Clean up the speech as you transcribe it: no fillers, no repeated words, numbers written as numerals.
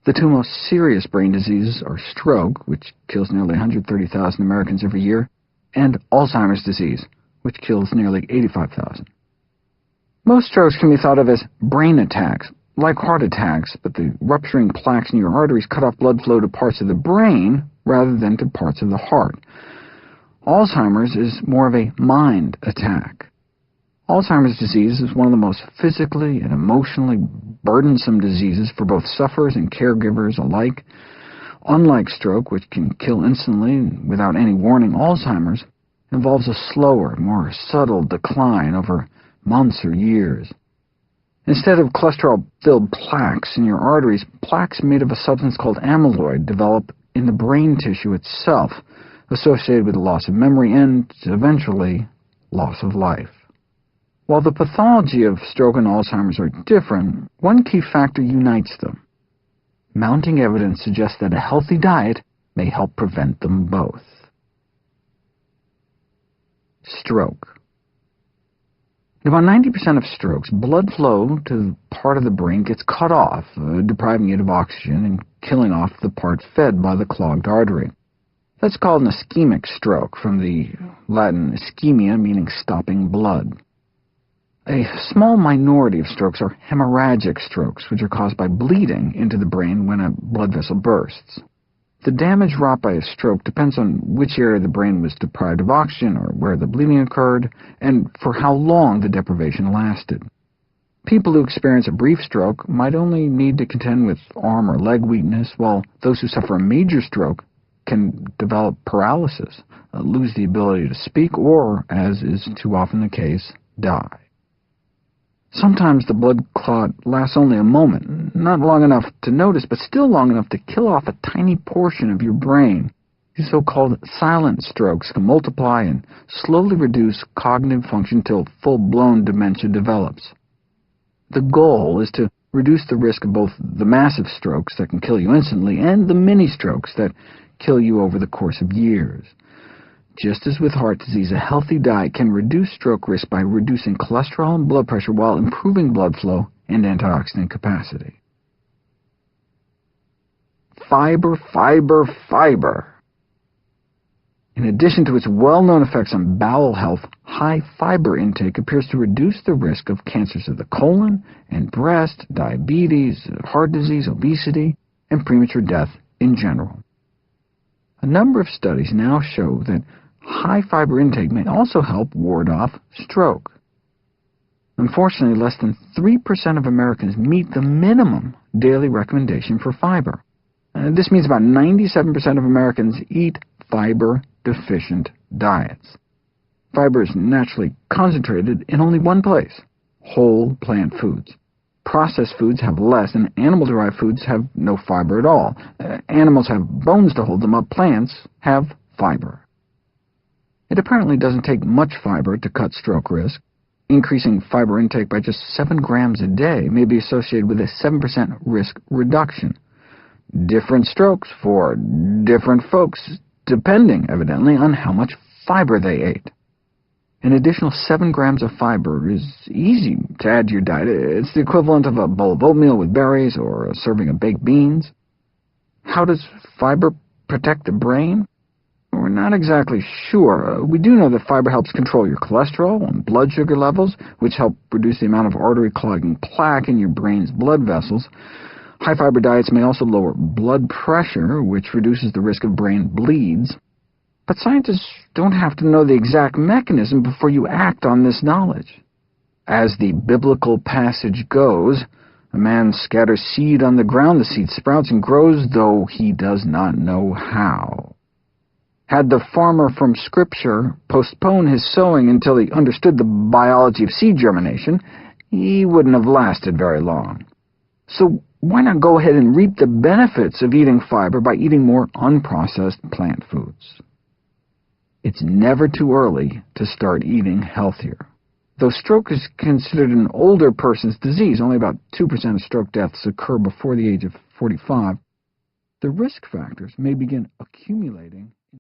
The two most serious brain diseases are stroke, which kills nearly 130,000 Americans every year, and Alzheimer's disease, which kills nearly 85,000. Most strokes can be thought of as brain attacks, like heart attacks, but the rupturing plaques in your arteries cut off blood flow to parts of the brain rather than to parts of the heart. Alzheimer's is more of a mind attack. Alzheimer's disease is one of the most physically and emotionally burdensome diseases for both sufferers and caregivers alike. Unlike stroke, which can kill instantly without any warning, Alzheimer's involves a slower, more subtle decline over months or years. Instead of cholesterol-filled plaques in your arteries, plaques made of a substance called amyloid develop in the brain tissue itself, associated with loss of memory and, eventually, loss of life. While the pathology of stroke and Alzheimer's are different, one key factor unites them. Mounting evidence suggests that a healthy diet may help prevent them both. Stroke. In about 90% of strokes, blood flow to the part of the brain gets cut off, depriving it of oxygen and killing off the part fed by the clogged artery. That's called an ischemic stroke, from the Latin ischemia, meaning stopping blood. A small minority of strokes are hemorrhagic strokes, which are caused by bleeding into the brain when a blood vessel bursts. The damage wrought by a stroke depends on which area of the brain was deprived of oxygen or where the bleeding occurred, and for how long the deprivation lasted. People who experience a brief stroke might only need to contend with arm or leg weakness, while those who suffer a major stroke can develop paralysis, lose the ability to speak, or, as is too often the case, die. Sometimes the blood clot lasts only a moment, not long enough to notice, but still long enough to kill off a tiny portion of your brain. These so-called silent strokes can multiply and slowly reduce cognitive function until full-blown dementia develops. The goal is to reduce the risk of both the massive strokes that can kill you instantly and the mini-strokes that kill you over the course of years. Just as with heart disease, a healthy diet can reduce stroke risk by reducing cholesterol and blood pressure while improving blood flow and antioxidant capacity. Fiber, fiber, fiber. In addition to its well-known effects on bowel health, high fiber intake appears to reduce the risk of cancers of the colon and breast, diabetes, heart disease, obesity, and premature death in general. A number of studies now show that high fiber intake may also help ward off stroke. Unfortunately, less than 3% of Americans meet the minimum daily recommendation for fiber. This means about 97% of Americans eat fiber-deficient diets. Fiber is naturally concentrated in only one place: whole plant foods. Processed foods have less, and animal-derived foods have no fiber at all. Animals have bones to hold them up. Plants have fiber. It apparently doesn't take much fiber to cut stroke risk. Increasing fiber intake by just 7 grams a day may be associated with a 7% risk reduction. Different strokes for different folks, depending, evidently, on how much fiber they ate. An additional 7 grams of fiber is easy to add to your diet. It's the equivalent of a bowl of oatmeal with berries or a serving of baked beans. How does fiber protect the brain? We're not exactly sure. We do know that fiber helps control your cholesterol and blood sugar levels, which help reduce the amount of artery-clogging plaque in your brain's blood vessels. High-fiber diets may also lower blood pressure, which reduces the risk of brain bleeds. But scientists don't have to know the exact mechanism before you act on this knowledge. As the biblical passage goes, a man scatters seed on the ground, the seed sprouts and grows, though he does not know how. Had the farmer from Scripture postponed his sowing until he understood the biology of seed germination, he wouldn't have lasted very long. So why not go ahead and reap the benefits of eating fiber by eating more unprocessed plant foods? It's never too early to start eating healthier. Though stroke is considered an older person's disease, only about 2% of stroke deaths occur before the age of 45, the risk factors may begin accumulating